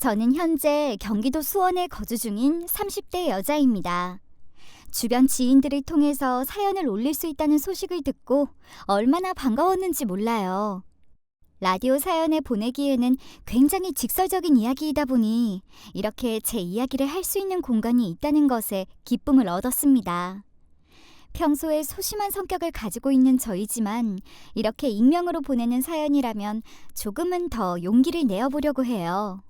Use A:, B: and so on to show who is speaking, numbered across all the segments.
A: 저는 현재 경기도 수원에 거주 중인 30대 여자입니다. 주변 지인들을 통해서 사연을 올릴 수 있다는 소식을 듣고 얼마나 반가웠는지 몰라요. 라디오 사연에 보내기에는 굉장히 직설적인 이야기이다 보니 이렇게 제 이야기를 할 수 있는 공간이 있다는 것에 기쁨을 얻었습니다. 평소에 소심한 성격을 가지고 있는 저이지만 이렇게 익명으로 보내는 사연이라면 조금은 더 용기를 내어보려고 해요.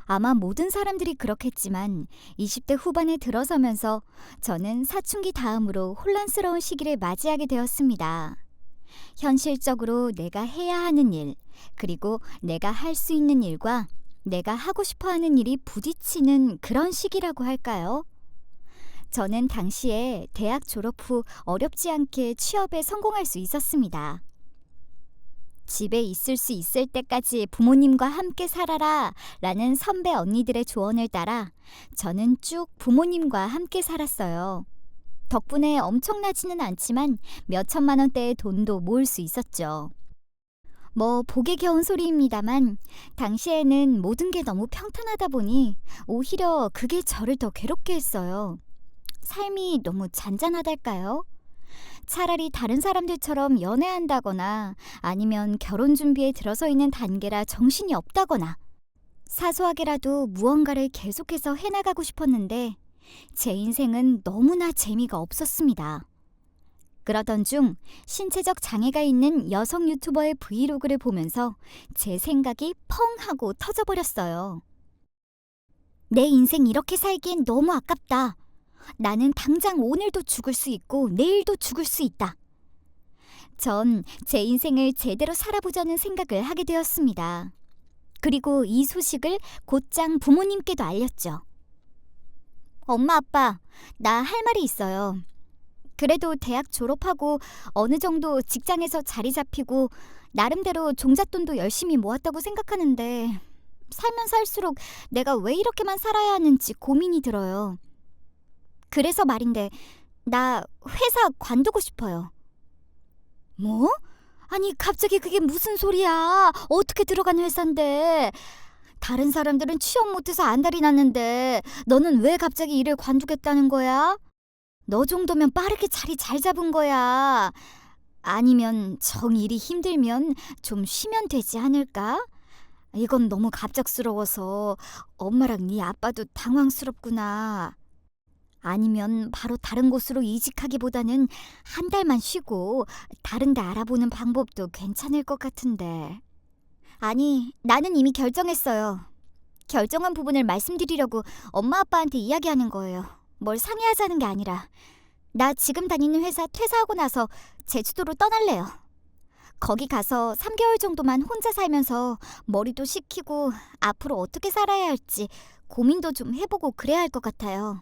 A: 아마 모든 사람들이 그렇겠지만 20대 후반에 들어서면서 저는 사춘기 다음으로 혼란스러운 시기를 맞이하게 되었습니다. 현실적으로 내가 해야 하는 일, 그리고 내가 할 수 있는 일과 내가 하고 싶어 하는 일이 부딪히는 그런 시기라고 할까요? 저는 당시에 대학 졸업 후 어렵지 않게 취업에 성공할 수 있었습니다. 집에 있을 수 있을 때까지 부모님과 함께 살아라 라는 선배 언니들의 조언을 따라 저는 쭉 부모님과 함께 살았어요. 덕분에 엄청나지는 않지만 몇 천만 원대의 돈도 모을 수 있었죠. 뭐 복에 겨운 소리입니다만 당시에는 모든 게 너무 평탄하다 보니 오히려 그게 저를 더 괴롭게 했어요. 삶이 너무 잔잔하달까요? 차라리 다른 사람들처럼 연애한다거나 아니면 결혼 준비에 들어서 있는 단계라 정신이 없다거나 사소하게라도 무언가를 계속해서 해나가고 싶었는데 제 인생은 너무나 재미가 없었습니다. 그러던 중 신체적 장애가 있는 여성 유튜버의 브이로그를 보면서 제 생각이 펑 하고 터져버렸어요. 내 인생 이렇게 살기엔 너무 아깝다. 나는 당장 오늘도 죽을 수 있고 내일도 죽을 수 있다. 전 제 인생을 제대로 살아보자는 생각을 하게 되었습니다. 그리고 이 소식을 곧장 부모님께도 알렸죠. 엄마, 아빠, 나 할 말이 있어요. 그래도 대학 졸업하고 어느 정도 직장에서 자리 잡히고 나름대로 종잣돈도 열심히 모았다고 생각하는데 살면 살수록 내가 왜 이렇게만 살아야 하는지 고민이 들어요. 그래서 말인데 나 회사 관두고 싶어요. 뭐? 아니 갑자기 그게 무슨 소리야? 어떻게 들어간 회사인데? 다른 사람들은 취업 못해서 안달이 났는데 너는 왜 갑자기 일을 관두겠다는 거야? 너 정도면 빠르게 자리 잘 잡은 거야. 아니면 정 일이 힘들면 좀 쉬면 되지 않을까? 이건 너무 갑작스러워서 엄마랑 네 아빠도 당황스럽구나. 아니면 바로 다른 곳으로 이직하기보다는 한 달만 쉬고 다른 데 알아보는 방법도 괜찮을 것 같은데. 아니, 나는 이미 결정했어요. 결정한 부분을 말씀드리려고 엄마 아빠한테 이야기하는 거예요. 뭘 상의하자는 게 아니라. 나 지금 다니는 회사 퇴사하고 나서 제주도로 떠날래요. 거기 가서 3개월 정도만 혼자 살면서 머리도 식히고 앞으로 어떻게 살아야 할지 고민도 좀 해보고 그래야 할 것 같아요.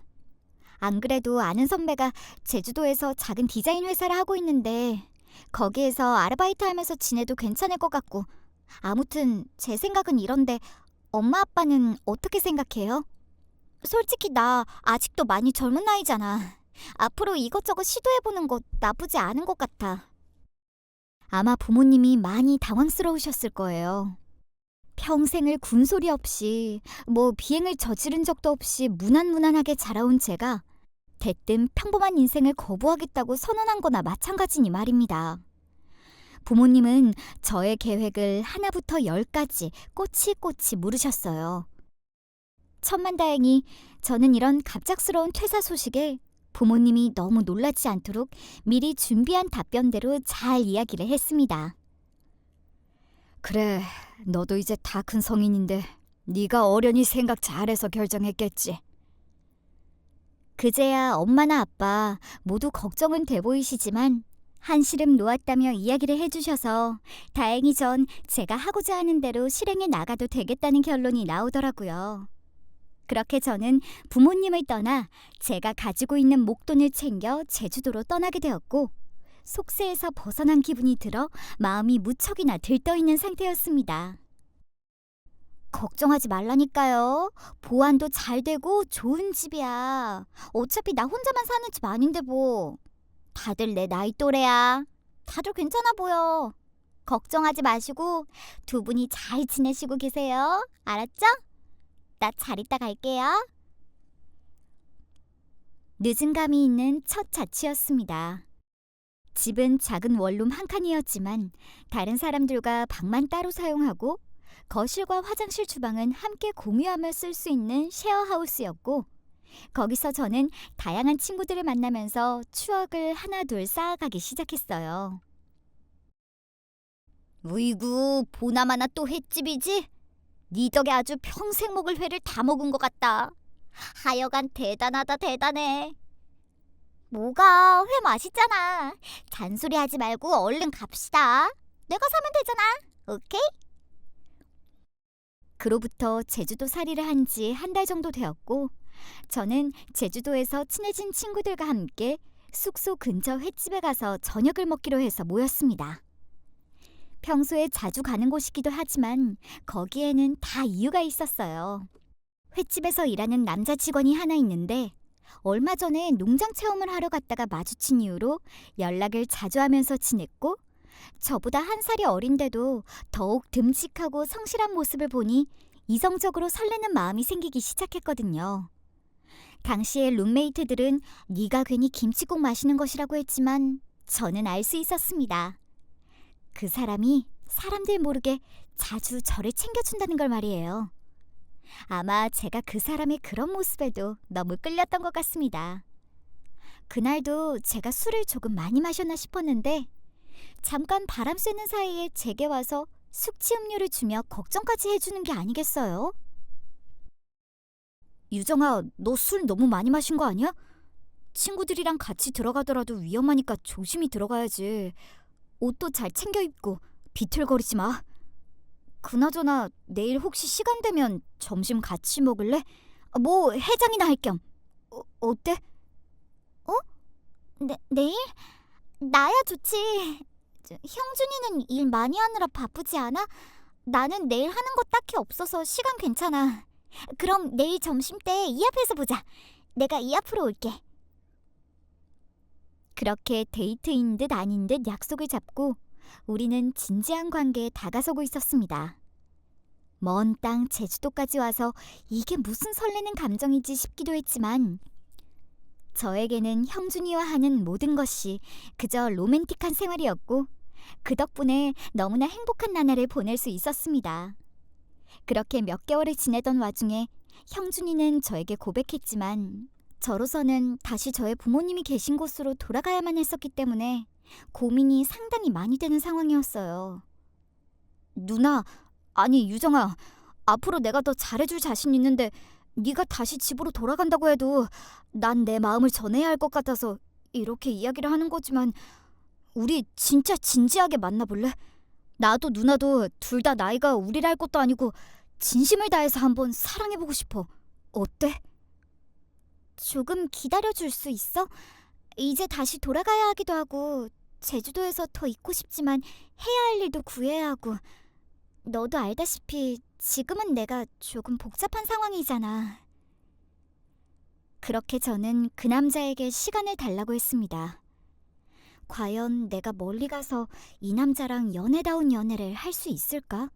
A: 안 그래도 아는 선배가 제주도에서 작은 디자인 회사를 하고 있는데 거기에서 아르바이트 하면서 지내도 괜찮을 것 같고, 아무튼 제 생각은 이런데 엄마 아빠는 어떻게 생각해요? 솔직히 나 아직도 많이 젊은 나이잖아. 앞으로 이것저것 시도해보는 거 나쁘지 않은 것 같아. 아마 부모님이 많이 당황스러우셨을 거예요. 평생을 군소리 없이 비행을 저지른 적도 없이 무난무난하게 자라온 제가 대뜸 평범한 인생을 거부하겠다고 선언한 거나 마찬가지니 말입니다. 부모님은 저의 계획을 하나부터 10까지 꼬치꼬치 물으셨어요. 천만다행히 저는 이런 갑작스러운 퇴사 소식에 부모님이 너무 놀라지 않도록 미리 준비한 답변대로 잘 이야기를 했습니다. 그래, 너도 이제 다 큰 성인인데 네가 어련히 생각 잘해서 결정했겠지. 그제야 엄마나 아빠 모두 걱정은 돼 보이시지만 한시름 놓았다며 이야기를 해주셔서 다행히 전 제가 하고자 하는 대로 실행해 나가도 되겠다는 결론이 나오더라고요. 그렇게 저는 부모님을 떠나 제가 가지고 있는 목돈을 챙겨 제주도로 떠나게 되었고, 속세에서 벗어난 기분이 들어 마음이 무척이나 들떠있는 상태였습니다. 걱정하지 말라니까요. 보안도 잘 되고 좋은 집이야. 어차피 나 혼자만 사는 집 아닌데 뭐. 다들 내 나이 또래야. 다들 괜찮아 보여. 걱정하지 마시고 두 분이 잘 지내시고 계세요. 알았죠? 나 잘 있다 갈게요. 늦은 감이 있는 첫 자취였습니다. 집은 작은 원룸 한 칸이었지만 다른 사람들과 방만 따로 사용하고 거실과 화장실, 주방은 함께 공유하며 쓸 수 있는 쉐어하우스였고 거기서 저는 다양한 친구들을 만나면서 추억을 하나둘 쌓아가기 시작했어요. 으이구, 보나마나 또 횟집이지? 네 덕에 아주 평생 먹을 회를 다 먹은 것 같다. 하여간 대단하다, 대단해. 뭐가, 회 맛있잖아. 잔소리하지 말고 얼른 갑시다. 내가 사면 되잖아. 오케이? 그로부터 제주도 살이를 한 지 한 달 정도 되었고 저는 제주도에서 친해진 친구들과 함께 숙소 근처 횟집에 가서 저녁을 먹기로 해서 모였습니다. 평소에 자주 가는 곳이기도 하지만 거기에는 다 이유가 있었어요. 횟집에서 일하는 남자 직원이 하나 있는데 얼마 전에 농장 체험을 하러 갔다가 마주친 이후로 연락을 자주 하면서 지냈고 저보다 한 살이 어린데도 더욱 듬직하고 성실한 모습을 보니 이성적으로 설레는 마음이 생기기 시작했거든요. 당시의 룸메이트들은 네가 괜히 김치국 마시는 것이라고 했지만 저는 알 수 있었습니다. 그 사람이 사람들 모르게 자주 저를 챙겨준다는 걸 말이에요. 아마 제가 그 사람의 그런 모습에도 너무 끌렸던 것 같습니다. 그날도 제가 술을 조금 많이 마셨나 싶었는데 잠깐 바람 쐬는 사이에 제게 와서 숙취 음료를 주며 걱정까지 해주는 게 아니겠어요? 유정아, 너 술 너무 많이 마신 거 아니야? 친구들이랑 같이 들어가더라도 위험하니까 조심히 들어가야지. 옷도 잘 챙겨 입고 비틀거리지 마. 그나저나 내일 혹시 시간 되면 점심 같이 먹을래? 뭐 해장이나 할 겸. 어때? 어? 내일? 나야 좋지. 형준이는 일 많이 하느라 바쁘지 않아? 나는 내일 하는 거 딱히 없어서 시간 괜찮아. 그럼 내일 점심때 이 앞에서 보자. 내가 이 앞으로 올게. 그렇게 데이트인 듯 아닌 듯 약속을 잡고 우리는 진지한 관계에 다가서고 있었습니다. 먼 땅 제주도까지 와서 이게 무슨 설레는 감정이지 싶기도 했지만 저에게는 형준이와 하는 모든 것이 그저 로맨틱한 생활이었고 그 덕분에 너무나 행복한 나날을 보낼 수 있었습니다. 그렇게 몇 개월을 지내던 와중에 형준이는 저에게 고백했지만 저로서는 다시 저의 부모님이 계신 곳으로 돌아가야만 했었기 때문에 고민이 상당히 많이 되는 상황이었어요. 누나, 아니 유정아, 앞으로 내가 더 잘해줄 자신 있는데 네가 다시 집으로 돌아간다고 해도 난 내 마음을 전해야 할 것 같아서 이렇게 이야기를 하는 거지만 우리 진짜 진지하게 만나볼래? 나도 누나도 둘 다 나이가 우리랄 것도 아니고 진심을 다해서 한번 사랑해보고 싶어. 어때? 조금 기다려줄 수 있어? 이제 다시 돌아가야 하기도 하고 제주도에서 더 있고 싶지만 해야 할 일도 구해야 하고 너도 알다시피 지금은 내가 조금 복잡한 상황이잖아. 그렇게 저는 그 남자에게 시간을 달라고 했습니다. 과연 내가 멀리 가서 이 남자랑 연애다운 연애를 할 수 있을까?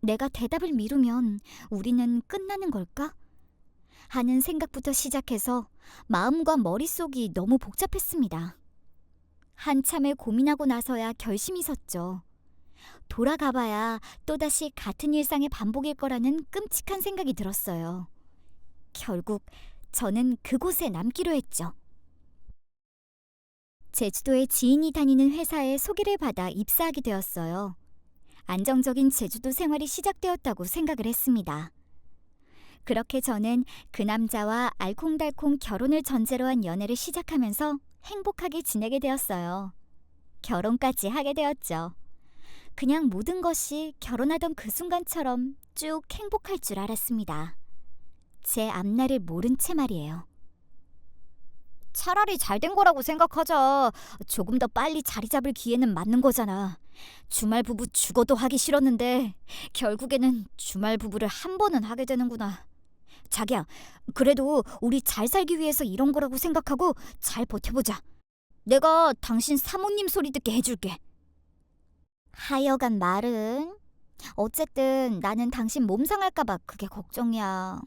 A: 내가 대답을 미루면 우리는 끝나는 걸까? 하는 생각부터 시작해서 마음과 머릿속이 너무 복잡했습니다. 한참을 고민하고 나서야 결심이 섰죠. 돌아가봐야 또다시 같은 일상의 반복일 거라는 끔찍한 생각이 들었어요. 결국 저는 그곳에 남기로 했죠. 제주도에 지인이 다니는 회사에 소개를 받아 입사하게 되었어요. 안정적인 제주도 생활이 시작되었다고 생각을 했습니다. 그렇게 저는 그 남자와 알콩달콩 결혼을 전제로 한 연애를 시작하면서 행복하게 지내게 되었어요. 결혼까지 하게 되었죠. 그냥 모든 것이 결혼하던 그 순간처럼 쭉 행복할 줄 알았습니다. 제 앞날을 모른 채 말이에요. 차라리 잘 된 거라고 생각하자. 조금 더 빨리 자리 잡을 기회는 맞는 거잖아. 주말 부부 죽어도 하기 싫었는데 결국에는 주말 부부를 한 번은 하게 되는구나. 자기야, 그래도 우리 잘 살기 위해서 이런 거라고 생각하고 잘 버텨보자. 내가 당신 사모님 소리 듣게 해줄게. 하여간 말은 어쨌든 나는 당신 몸 상할까봐 그게 걱정이야.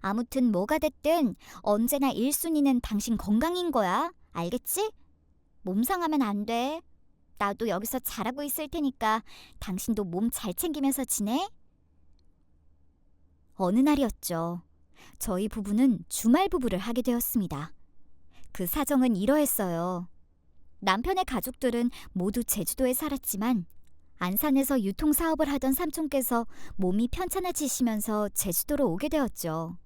A: 아무튼 뭐가 됐든 언제나 1순위는 당신 건강인 거야. 알겠지? 몸 상하면 안 돼. 나도 여기서 잘하고 있을 테니까 당신도 몸 잘 챙기면서 지내. 어느 날이었죠. 저희 부부는 주말 부부를 하게 되었습니다. 그 사정은 이러했어요. 남편의 가족들은 모두 제주도에 살았지만 안산에서 유통사업을 하던 삼촌께서 몸이 편찮아지시면서 제주도로 오게 되었죠.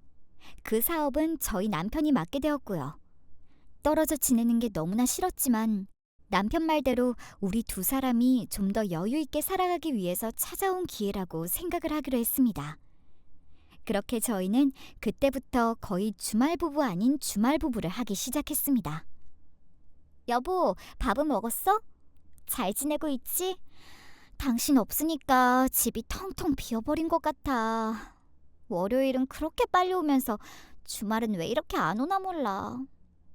A: 그 사업은 저희 남편이 맡게 되었고요. 떨어져 지내는 게 너무나 싫었지만 남편 말대로 우리 두 사람이 좀 더 여유 있게 살아가기 위해서 찾아온 기회라고 생각을 하기로 했습니다. 그렇게 저희는 그때부터 거의 주말 부부 아닌 주말 부부를 하기 시작했습니다. 여보, 밥은 먹었어? 잘 지내고 있지? 당신 없으니까 집이 텅텅 비어버린 것 같아. 월요일은 그렇게 빨리 오면서 주말은 왜 이렇게 안 오나 몰라.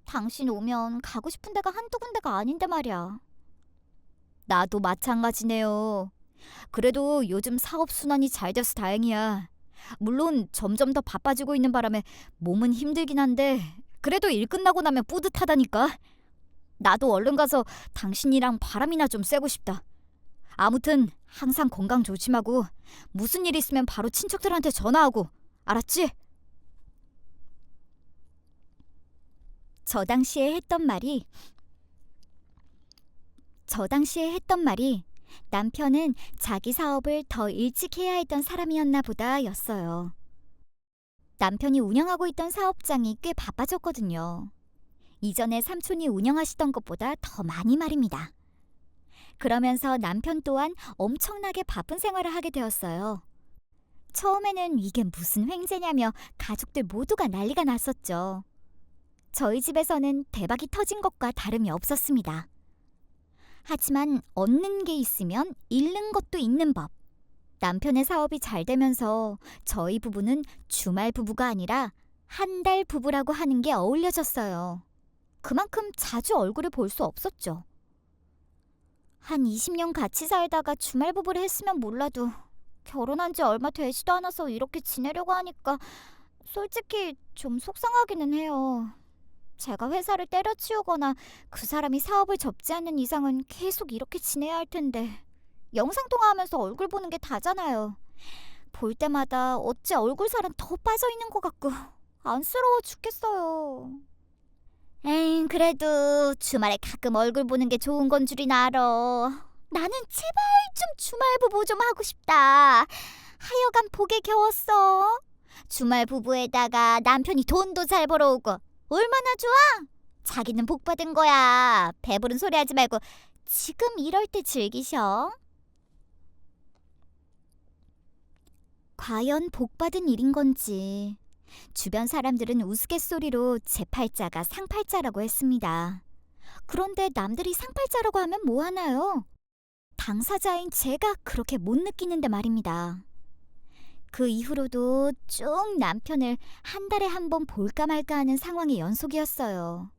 A: 당신 오면 가고 싶은 데가 한두 군데가 아닌데 말이야. 나도 마찬가지네요. 그래도 요즘 사업 순환이 잘 돼서 다행이야. 물론 점점 더 바빠지고 있는 바람에 몸은 힘들긴 한데 그래도 일 끝나고 나면 뿌듯하다니까. 나도 얼른 가서 당신이랑 바람이나 좀 쐬고 싶다. 아무튼 항상 건강 조심하고 무슨 일 있으면 바로 친척들한테 전화하고, 알았지? 저 당시에 했던 말이 남편은 자기 사업을 더 일찍 해야 했던 사람이었나 보다 였어요. 남편이 운영하고 있던 사업장이 꽤 바빠졌거든요. 이전에 삼촌이 운영하시던 것보다 더 많이 말입니다. 그러면서 남편 또한 엄청나게 바쁜 생활을 하게 되었어요. 처음에는 이게 무슨 횡재냐며 가족들 모두가 난리가 났었죠. 저희 집에서는 대박이 터진 것과 다름이 없었습니다. 하지만 얻는 게 있으면 잃는 것도 있는 법. 남편의 사업이 잘 되면서 저희 부부는 주말 부부가 아니라 한 달 부부라고 하는 게 어울려졌어요. 그만큼 자주 얼굴을 볼 수 없었죠. 한 20년 같이 살다가 주말 부부를 했으면 몰라도 결혼한 지 얼마 되지도 않아서 이렇게 지내려고 하니까 솔직히 좀 속상하기는 해요. 제가 회사를 때려치우거나 그 사람이 사업을 접지 않는 이상은 계속 이렇게 지내야 할 텐데 영상통화하면서 얼굴 보는 게 다잖아요. 볼 때마다 어찌 얼굴 살은 더 빠져있는 것 같고 안쓰러워 죽겠어요. 에이, 그래도 주말에 가끔 얼굴 보는 게 좋은 건 줄이나 알아. 나는 제발 좀 주말 부부 좀 하고 싶다. 하여간 복에 겨웠어. 주말 부부에다가 남편이 돈도 잘 벌어오고 얼마나 좋아? 자기는 복 받은 거야. 배부른 소리 하지 말고 지금 이럴 때 즐기셔. 과연 복 받은 일인 건지. 주변 사람들은 우스갯소리로 제 팔자가 상팔자라고 했습니다. 그런데 남들이 상팔자라고 하면 뭐 하나요? 당사자인 제가 그렇게 못 느끼는데 말입니다. 그 이후로도 쭉 남편을 한 달에 한 번 볼까 말까 하는 상황의 연속이었어요.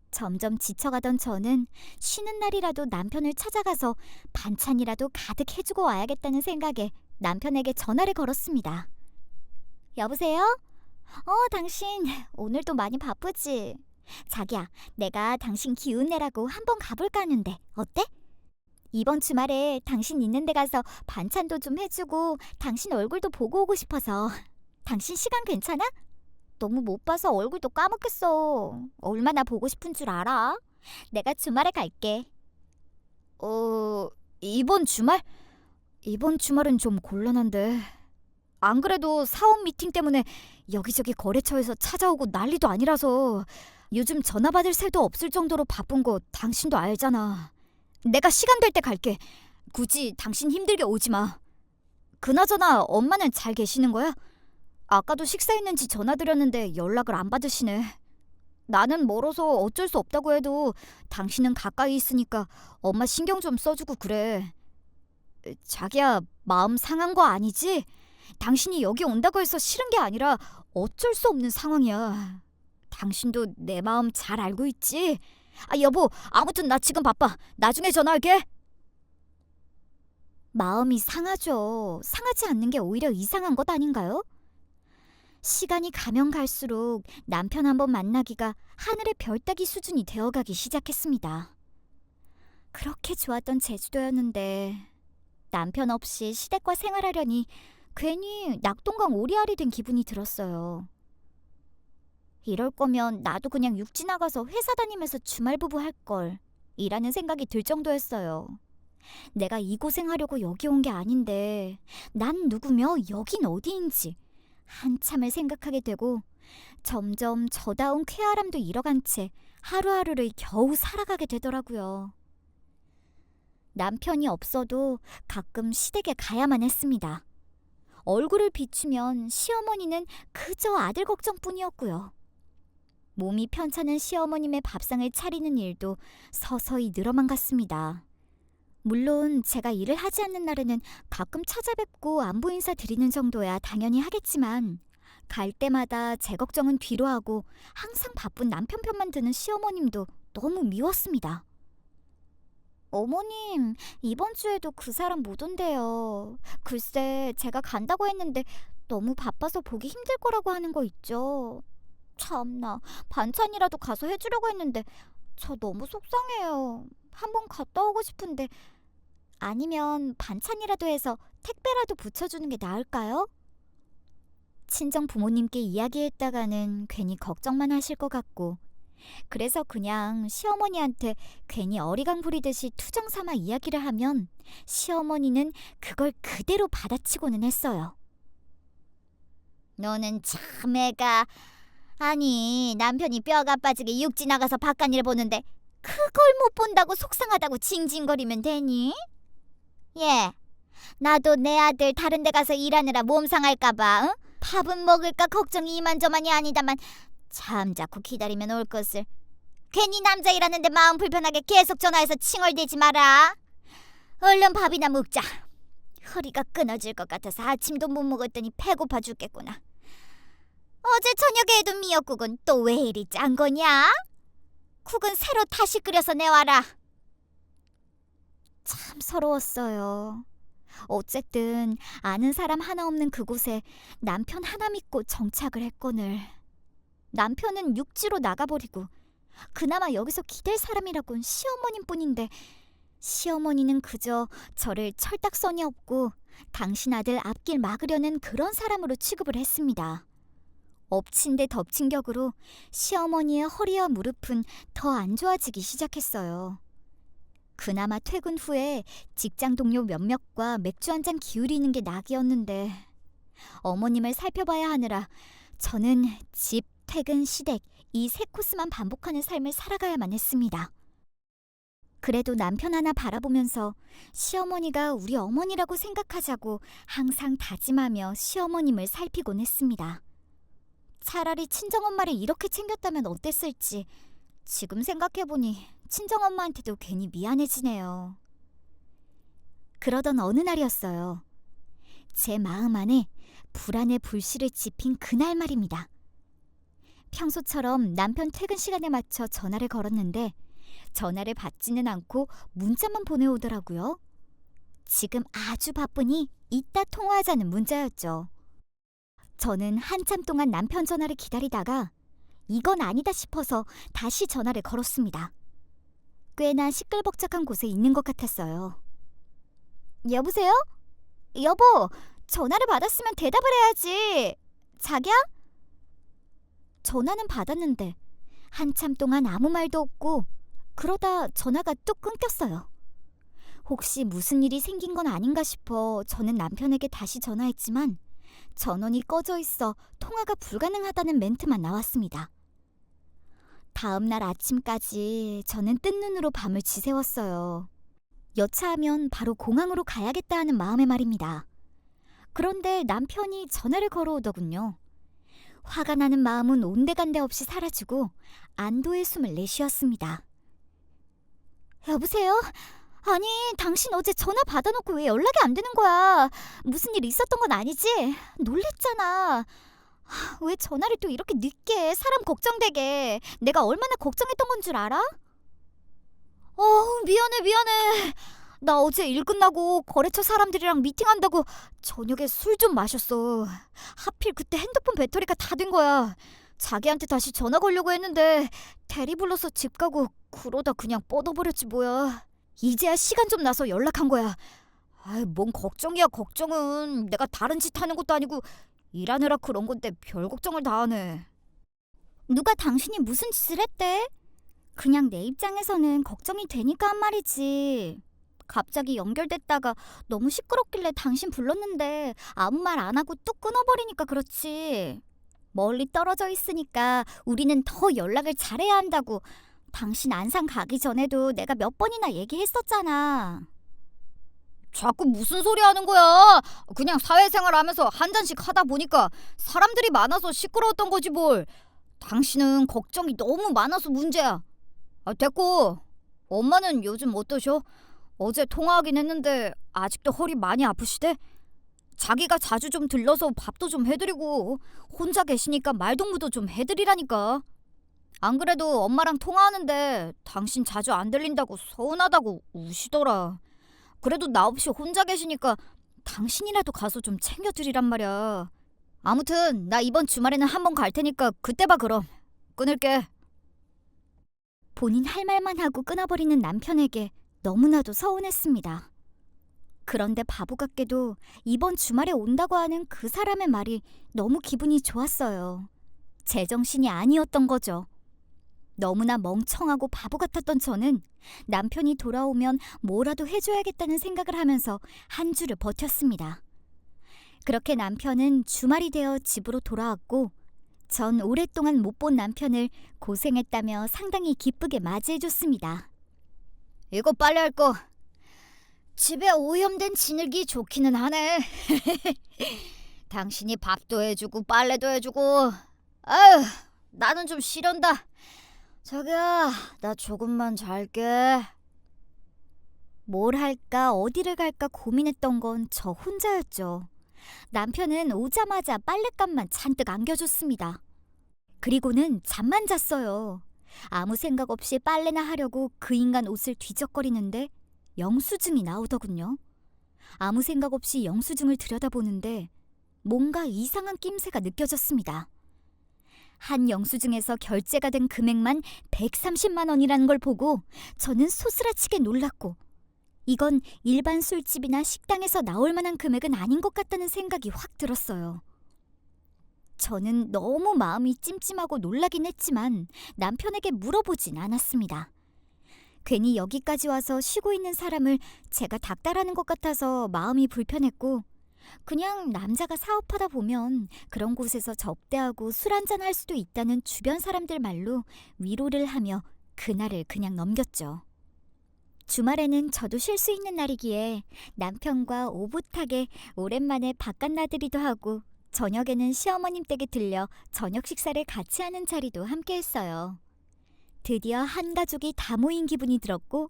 A: 점점 지쳐가던 저는 쉬는 날이라도 남편을 찾아가서 반찬이라도 가득 해주고 와야겠다는 생각에 남편에게 전화를 걸었습니다. 여보세요? 당신 오늘도 많이 바쁘지? 자기야, 내가 당신 기운 내라고 한번 가볼까 하는데 어때? 이번 주말에 당신 있는 데 가서 반찬도 좀 해주고 당신 얼굴도 보고 오고 싶어서. 당신 시간 괜찮아? 너무 못 봐서 얼굴도 까먹겠어. 얼마나 보고 싶은 줄 알아? 내가 주말에 갈게. 이번 주말? 이번 주말은 좀 곤란한데. 안 그래도 사업 미팅 때문에 여기저기 거래처에서 찾아오고 난리도 아니라서 요즘 전화 받을 새도 없을 정도로 바쁜 거 당신도 알잖아. 내가 시간 될 때 갈게. 굳이 당신 힘들게 오지 마. 그나저나 엄마는 잘 계시는 거야? 아까도 식사했는지 전화드렸는데 연락을 안 받으시네. 나는 멀어서 어쩔 수 없다고 해도 당신은 가까이 있으니까 엄마 신경 좀 써주고 그래. 자기야, 마음 상한 거 아니지? 당신이 여기 온다고 해서 싫은 게 아니라 어쩔 수 없는 상황이야. 당신도 내 마음 잘 알고 있지? 여보, 아무튼 나 지금 바빠. 나중에 전화할게. 마음이 상하죠. 상하지 않는 게 오히려 이상한 것 아닌가요? 시간이 가면 갈수록 남편 한번 만나기가 하늘의 별 따기 수준이 되어가기 시작했습니다. 그렇게 좋았던 제주도였는데 남편 없이 시댁과 생활하려니 괜히 낙동강 오리알이 된 기분이 들었어요. 이럴 거면 나도 그냥 육지 나가서 회사 다니면서 주말부부 할걸 이라는 생각이 들 정도였어요. 내가 이 고생하려고 여기 온 게 아닌데 난 누구며 여긴 어디인지 한참을 생각하게 되고 점점 저다운 쾌활함도 잃어간 채 하루하루를 겨우 살아가게 되더라고요. 남편이 없어도 가끔 시댁에 가야만 했습니다. 얼굴을 비추면 시어머니는 그저 아들 걱정뿐이었고요. 몸이 편찮은 시어머님의 밥상을 차리는 일도 서서히 늘어만 갔습니다. 물론 제가 일을 하지 않는 날에는 가끔 찾아뵙고 안부 인사 드리는 정도야 당연히 하겠지만 갈 때마다 제 걱정은 뒤로 하고 항상 바쁜 남편 편만 드는 시어머님도 너무 미웠습니다. 어머님, 이번 주에도 그 사람 못 온대요. 글쎄, 제가 간다고 했는데 너무 바빠서 보기 힘들 거라고 하는 거 있죠. 참나, 반찬이라도 가서 해주려고 했는데 저 너무 속상해요. 한번 갔다 오고 싶은데 아니면 반찬이라도 해서 택배라도 붙여주는 게 나을까요? 친정 부모님께 이야기했다가는 괜히 걱정만 하실 것 같고 그래서 그냥 시어머니한테 괜히 어리광 부리듯이 투정 삼아 이야기를 하면 시어머니는 그걸 그대로 받아치고는 했어요. 너는 참 애가... 아니 남편이 뼈가 빠지게 육지 나가서 바깥일 보는데 그걸 못 본다고 속상하다고 징징거리면 되니? 예, 나도 내 아들 다른 데 가서 일하느라 몸 상할까봐 응? 밥은 먹을까 걱정이 이만저만이 아니다만 잠자코 기다리면 올 것을. 괜히 남자 일하는데 마음 불편하게 계속 전화해서 칭얼대지 마라. 얼른 밥이나 먹자. 허리가 끊어질 것 같아서 아침도 못 먹었더니 배고파 죽겠구나. 어제 저녁에도 미역국은 또 왜 이리 짠 거냐? 국은 새로 다시 끓여서 내와라. 참 서러웠어요. 어쨌든 아는 사람 하나 없는 그곳에 남편 하나 믿고 정착을 했거늘. 남편은 육지로 나가버리고 그나마 여기서 기댈 사람이라곤 시어머님뿐인데 시어머니는 그저 저를 철딱서니 없고 당신 아들 앞길 막으려는 그런 사람으로 취급을 했습니다. 엎친 데 덮친 격으로 시어머니의 허리와 무릎은 더 안 좋아지기 시작했어요. 그나마 퇴근 후에 직장 동료 몇몇과 맥주 한 잔 기울이는 게 낙이었는데 어머님을 살펴봐야 하느라 저는 집, 퇴근, 시댁 이 세 코스만 반복하는 삶을 살아가야만 했습니다. 그래도 남편 하나 바라보면서 시어머니가 우리 어머니라고 생각하자고 항상 다짐하며 시어머님을 살피곤 했습니다. 차라리 친정엄마를 이렇게 챙겼다면 어땠을지 지금 생각해보니 친정엄마한테도 괜히 미안해지네요. 그러던 어느 날이었어요. 제 마음 안에 불안의 불씨를 지핀 그날 말입니다. 평소처럼 남편 퇴근 시간에 맞춰 전화를 걸었는데 전화를 받지는 않고 문자만 보내오더라고요. 지금 아주 바쁘니 이따 통화하자는 문자였죠. 저는 한참 동안 남편 전화를 기다리다가 이건 아니다 싶어서 다시 전화를 걸었습니다. 꽤나 시끌벅적한 곳에 있는 것 같았어요. 여보세요? 여보, 전화를 받았으면 대답을 해야지. 자기야? 전화는 받았는데 한참 동안 아무 말도 없고 그러다 전화가 뚝 끊겼어요. 혹시 무슨 일이 생긴 건 아닌가 싶어 저는 남편에게 다시 전화했지만 전원이 꺼져 있어 통화가 불가능하다는 멘트만 나왔습니다. 다음 날 아침까지 저는 뜬 눈으로 밤을 지새웠어요. 여차하면 바로 공항으로 가야겠다 하는 마음에 말입니다. 그런데 남편이 전화를 걸어오더군요. 화가 나는 마음은 온데간데 없이 사라지고 안도의 숨을 내쉬었습니다. 여보세요? 아니, 당신 어제 전화 받아놓고 왜 연락이 안 되는 거야? 무슨 일 있었던 건 아니지? 놀랬잖아. 왜 전화를 또 이렇게 늦게 해? 사람 걱정되게. 내가 얼마나 걱정했던 건 줄 알아? 미안해. 나 어제 일 끝나고 거래처 사람들이랑 미팅한다고 저녁에 술 좀 마셨어. 하필 그때 핸드폰 배터리가 다 된 거야. 자기한테 다시 전화 걸려고 했는데 대리 불러서 집 가고 그러다 그냥 뻗어버렸지 뭐야. 이제야 시간 좀 나서 연락한 거야. 아이, 뭔 걱정이야 걱정은. 내가 다른 짓 하는 것도 아니고 일하느라 그런 건데 별 걱정을 다 하네. 누가 당신이 무슨 짓을 했대? 그냥 내 입장에서는 걱정이 되니까 한 말이지. 갑자기 연결됐다가 너무 시끄럽길래 당신 불렀는데 아무 말 안 하고 뚝 끊어버리니까 그렇지. 멀리 떨어져 있으니까 우리는 더 연락을 잘해야 한다고 당신 안산 가기 전에도 내가 몇 번이나 얘기했었잖아. 자꾸 무슨 소리 하는 거야? 그냥 사회생활 하면서 한 잔씩 하다 보니까 사람들이 많아서 시끄러웠던 거지 뭘. 당신은 걱정이 너무 많아서 문제야. 됐고, 엄마는 요즘 어떠셔? 어제 통화하긴 했는데 아직도 허리 많이 아프시대? 자기가 자주 좀 들러서 밥도 좀 해드리고 혼자 계시니까 말동무도 좀 해드리라니까. 안 그래도 엄마랑 통화하는데 당신 자주 안 들린다고 서운하다고 우시더라. 그래도 나 없이 혼자 계시니까 당신이라도 가서 좀 챙겨드리란 말이야. 아무튼 나 이번 주말에는 한번 갈 테니까 그때 봐 그럼. 끊을게. 본인 할 말만 하고 끊어버리는 남편에게 너무나도 서운했습니다. 그런데 바보 같게도 이번 주말에 온다고 하는 그 사람의 말이 너무 기분이 좋았어요. 제정신이 아니었던 거죠. 너무나 멍청하고 바보 같았던 저는 남편이 돌아오면 뭐라도 해줘야겠다는 생각을 하면서 한 주를 버텼습니다. 그렇게 남편은 주말이 되어 집으로 돌아왔고 전 오랫동안 못 본 남편을 고생했다며 상당히 기쁘게 맞이해줬습니다. 이거 빨래할 거. 집에 오염된 진흙이 좋기는 하네. 당신이 밥도 해주고 빨래도 해주고. 아휴, 나는 좀 쉬련다. 자기야, 나 조금만 잘게. 뭘 할까 어디를 갈까 고민했던 건 저 혼자였죠. 남편은 오자마자 빨랫감만 잔뜩 안겨줬습니다. 그리고는 잠만 잤어요. 아무 생각 없이 빨래나 하려고 그 인간 옷을 뒤적거리는데 영수증이 나오더군요. 아무 생각 없이 영수증을 들여다보는데 뭔가 이상한 낌새가 느껴졌습니다. 한 영수증에서 결제가 된 금액만 130만 원이라는 걸 보고 저는 소스라치게 놀랐고 이건 일반 술집이나 식당에서 나올 만한 금액은 아닌 것 같다는 생각이 확 들었어요. 저는 너무 마음이 찜찜하고 놀라긴 했지만 남편에게 물어보진 않았습니다. 괜히 여기까지 와서 쉬고 있는 사람을 제가 닥달하는 것 같아서 마음이 불편했고 그냥 남자가 사업하다 보면 그런 곳에서 접대하고 술 한잔 할 수도 있다는 주변 사람들 말로 위로를 하며 그날을 그냥 넘겼죠. 주말에는 저도 쉴 수 있는 날이기에 남편과 오붓하게 오랜만에 바깥 나들이도 하고 저녁에는 시어머님 댁에 들려 저녁 식사를 같이 하는 자리도 함께 했어요. 드디어 한 가족이 다 모인 기분이 들었고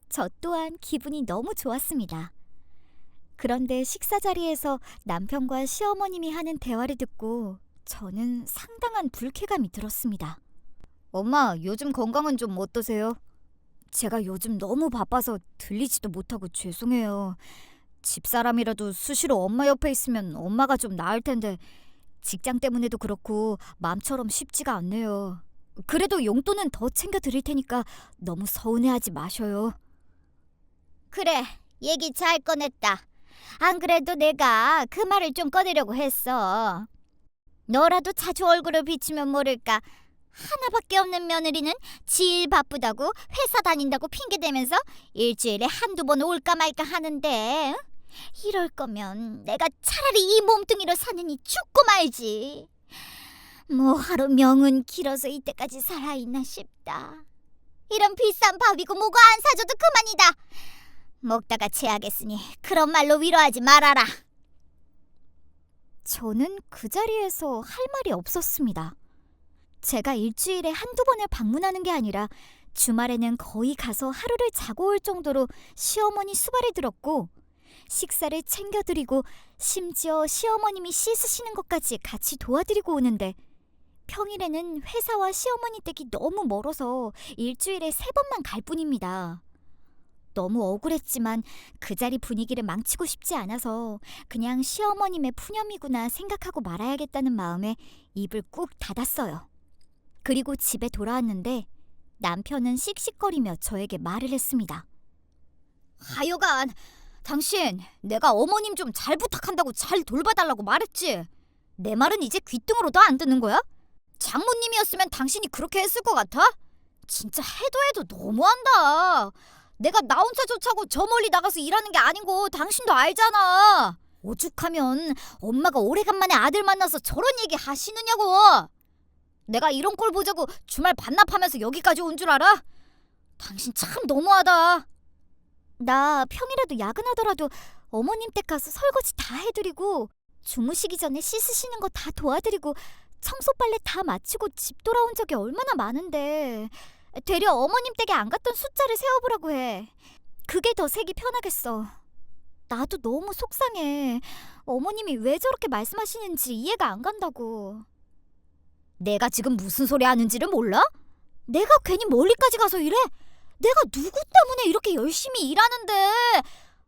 A: 저 또한 기분이 너무 좋았습니다. 그런데 식사 자리에서 남편과 시어머님이 하는 대화를 듣고 저는 상당한 불쾌감이 들었습니다. 엄마, 요즘 건강은 좀 어떠세요? 제가 요즘 너무 바빠서 들리지도 못하고 죄송해요. 집사람이라도 수시로 엄마 옆에 있으면 엄마가 좀 나을 텐데 직장 때문에도 그렇고 마음처럼 쉽지가 않네요. 그래도 용돈은 더 챙겨 드릴 테니까 너무 서운해하지 마셔요. 그래, 얘기 잘 꺼냈다. 안 그래도 내가 그 말을 좀 꺼내려고 했어. 너라도 자주 얼굴을 비추면 모를까. 하나밖에 없는 며느리는 질 바쁘다고 회사 다닌다고 핑계대면서 일주일에 한두 번 올까 말까 하는데 이럴 거면 내가 차라리 이 몸뚱이로 사느니 죽고 말지. 뭐 하루 명은 길어서 이때까지 살아있나 싶다. 이런 비싼 밥이고 뭐고 안 사줘도 그만이다. 먹다가 체하겠으니 그런 말로 위로하지 말아라. 저는 그 자리에서 할 말이 없었습니다. 제가 일주일에 한두 번을 방문하는 게 아니라 주말에는 거의 가서 하루를 자고 올 정도로 시어머니 수발을 들었고 식사를 챙겨드리고 심지어 시어머님이 씻으시는 것까지 같이 도와드리고 오는데 평일에는 회사와 시어머니 댁이 너무 멀어서 일주일에 3번만 갈 뿐입니다. 너무 억울했지만 그 자리 분위기를 망치고 싶지 않아서 그냥 시어머님의 푸념이구나 생각하고 말아야겠다는 마음에 입을 꾹 닫았어요. 그리고 집에 돌아왔는데 남편은 씩씩거리며 저에게 말을 했습니다. 하여간 당신 내가 어머님 좀 잘 부탁한다고 잘 돌봐달라고 말했지. 내 말은 이제 귀등으로도 안 듣는 거야? 장모님이었으면 당신이 그렇게 했을 것 같아? 진짜 해도 너무한다. 내가 나 혼자 좋자고 저 멀리 나가서 일하는 게 아닌 거 당신도 알잖아. 오죽하면 엄마가 오래간만에 아들 만나서 저런 얘기 하시느냐고. 내가 이런 꼴 보자고 주말 반납하면서 여기까지 온 줄 알아? 당신 참 너무하다. 나 평일에도 야근하더라도 어머님 댁 가서 설거지 다 해드리고 주무시기 전에 씻으시는 거 다 도와드리고 청소 빨래 다 마치고 집 돌아온 적이 얼마나 많은데 되려 어머님 댁에 안 갔던 숫자를 세어보라고 해. 그게 더 색이 편하겠어. 나도 너무 속상해. 어머님이 왜 저렇게 말씀하시는지 이해가 안 간다고. 내가 지금 무슨 소리 하는지를 몰라? 내가 괜히 멀리까지 가서 일해? 내가 누구 때문에 이렇게 열심히 일하는데.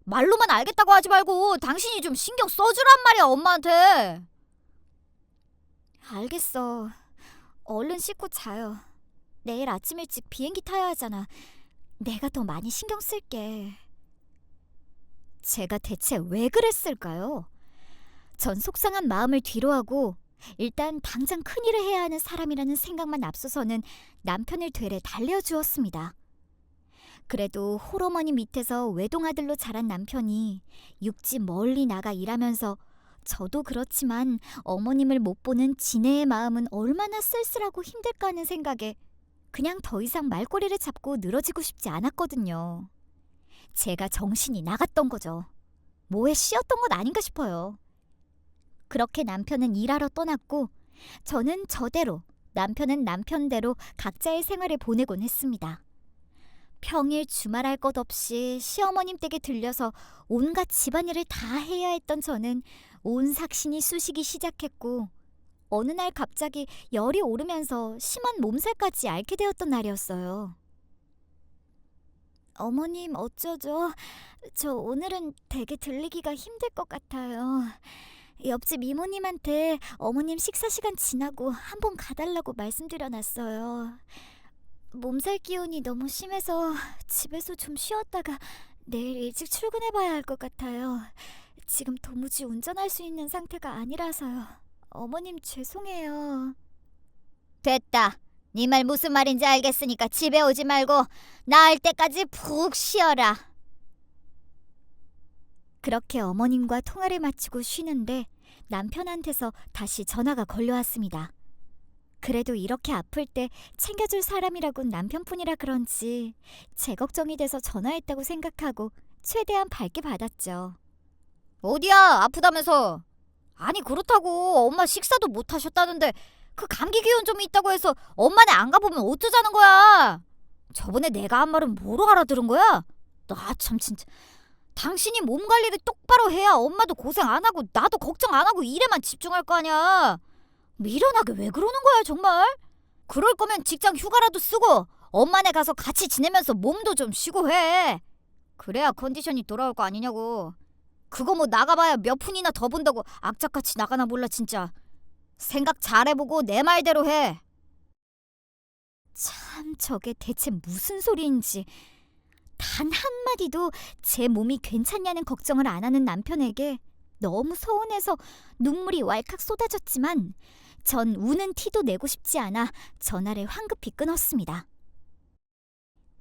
A: 말로만 알겠다고 하지 말고 당신이 좀 신경 써주란 말이야, 엄마한테. 알겠어. 얼른 씻고 자요. 내일 아침 일찍 비행기 타야 하잖아. 내가 더 많이 신경 쓸게. 제가 대체 왜 그랬을까요? 전 속상한 마음을 뒤로하고 일단 당장 큰일을 해야 하는 사람이라는 생각만 앞서서는 남편을 되레 달래주었습니다. 그래도 홀어머니 밑에서 외동아들로 자란 남편이 육지 멀리 나가 일하면서 저도 그렇지만 어머님을 못 보는 지네의 마음은 얼마나 쓸쓸하고 힘들까 하는 생각에 그냥 더 이상 말꼬리를 잡고 늘어지고 싶지 않았거든요. 제가 정신이 나갔던 거죠. 뭐에 씌었던 것 아닌가 싶어요. 그렇게 남편은 일하러 떠났고 저는 저대로, 남편은 남편대로 각자의 생활을 보내곤 했습니다. 평일 주말할 것 없이 시어머님 댁에 들려서 온갖 집안일을 다 해야 했던 저는 온 삭신이 쑤시기 시작했고 어느 날 갑자기 열이 오르면서 심한 몸살까지 앓게 되었던 날이었어요. 어머님 어쩌죠? 저 오늘은 댁에 들리기가 힘들 것 같아요. 옆집 이모님한테 어머님 식사 시간 지나고 한번 가달라고 말씀드려놨어요. 몸살 기운이 너무 심해서 집에서 좀 쉬었다가 내일 일찍 출근해봐야 할 것 같아요. 지금 도무지 운전할 수 있는 상태가 아니라서요. 어머님 죄송해요. 됐다. 네 말 무슨 말인지 알겠으니까 집에 오지 말고 나을 때까지 푹 쉬어라. 그렇게 어머님과 통화를 마치고 쉬는데 남편한테서 다시 전화가 걸려왔습니다. 그래도 이렇게 아플 때 챙겨줄 사람이라곤 남편뿐이라 그런지 제 걱정이 돼서 전화했다고 생각하고 최대한 밝게 받았죠. 어디야, 아프다면서. 아니 그렇다고 엄마 식사도 못 하셨다는데 그 감기 기운 좀 있다고 해서 엄마네 안 가보면 어쩌자는 거야. 저번에 내가 한 말은 뭐로 알아들은 거야? 나 참 진짜. 당신이 몸 관리를 똑바로 해야 엄마도 고생 안 하고 나도 걱정 안 하고 일에만 집중할 거 아니야. 미련하게 왜 그러는 거야 정말? 그럴 거면 직장 휴가라도 쓰고 엄마네 가서 같이 지내면서 몸도 좀 쉬고 해. 그래야 컨디션이 돌아올 거 아니냐고. 그거 뭐 나가봐야 몇 푼이나 더 번다고 악착같이 나가나 몰라 진짜. 생각 잘해보고 내 말대로 해. 참 저게 대체 무슨 소리인지. 단 한마디도 제 몸이 괜찮냐는 걱정을 안 하는 남편에게 너무 서운해서 눈물이 왈칵 쏟아졌지만 전 우는 티도 내고 싶지 않아 전화를 황급히 끊었습니다.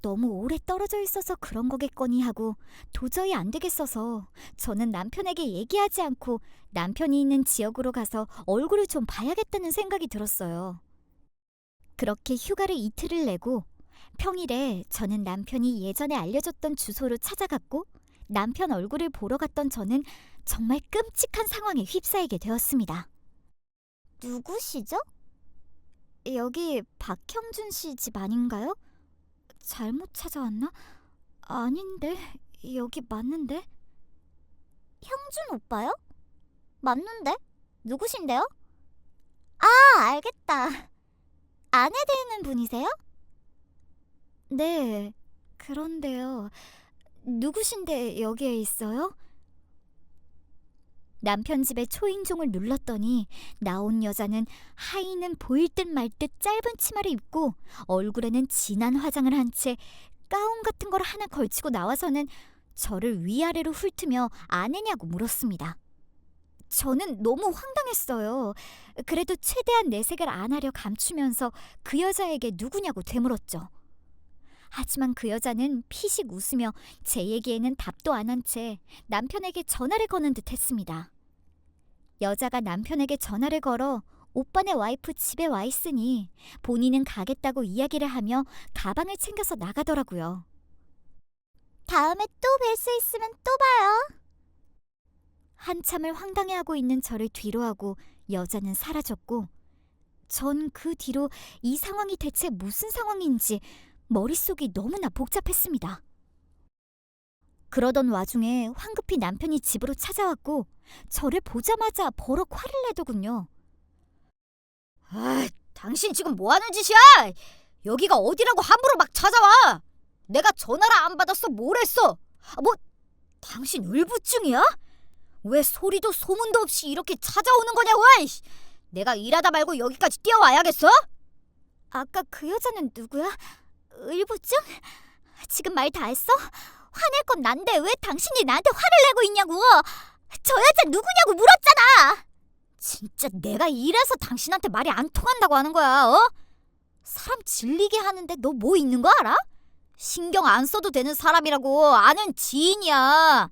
A: 너무 오래 떨어져 있어서 그런 거겠거니 하고 도저히 안 되겠어서 저는 남편에게 얘기하지 않고 남편이 있는 지역으로 가서 얼굴을 좀 봐야겠다는 생각이 들었어요. 그렇게 휴가를 이틀을 내고 평일에 저는 남편이 예전에 알려줬던 주소로 찾아갔고 남편 얼굴을 보러 갔던 저는 정말 끔찍한 상황에 휩싸이게 되었습니다. 누구시죠? 여기 박형준 씨 집 아닌가요? 잘못 찾아왔나? 아닌데, 여기 맞는데? 형준 오빠요? 맞는데? 누구신데요? 아, 알겠다. 아내 되는 분이세요? 네, 그런데요. 누구신데 여기에 있어요? 남편 집에 초인종을 눌렀더니 나온 여자는 하의는 보일 듯 말 듯 짧은 치마를 입고 얼굴에는 진한 화장을 한 채 가운 같은 걸 하나 걸치고 나와서는 저를 위아래로 훑으며 아내냐고 물었습니다. 저는 너무 황당했어요. 그래도 최대한 내색을 안 하려 감추면서 그 여자에게 누구냐고 되물었죠. 하지만 그 여자는 피식 웃으며 제 얘기에는 답도 안 한 채 남편에게 전화를 거는 듯 했습니다. 여자가 남편에게 전화를 걸어 오빠네 와이프 집에 와 있으니 본인은 가겠다고 이야기를 하며 가방을 챙겨서 나가더라고요. 다음에 또 뵐 수 있으면 또 봐요. 한참을 황당해하고 있는 저를 뒤로하고 여자는 사라졌고 전 그 뒤로 이 상황이 대체 무슨 상황인지 머릿속이 너무나 복잡했습니다. 그러던 와중에 황급히 남편이 집으로 찾아왔고 저를 보자마자 버럭 화를 내더군요. 당신 지금 뭐 하는 짓이야? 여기가 어디라고 함부로 막 찾아와? 내가 전화를 안 받았어? 뭘 했어? 당신 울부증이야? 왜 소리도 소문도 없이 이렇게 찾아오는 거냐고? 내가 일하다 말고 여기까지 뛰어와야겠어? 아까 그 여자는 누구야? 울부증? 지금 말 다 했어? 화낼 건 난데 왜 당신이 나한테 화를 내고 있냐고. 저 여자 누구냐고 물었잖아. 진짜 내가 이래서 당신한테 말이 안 통한다고 하는 거야. 사람 질리게 하는데 너 뭐 있는 거 알아? 신경 안 써도 되는 사람이라고. 아는 지인이야.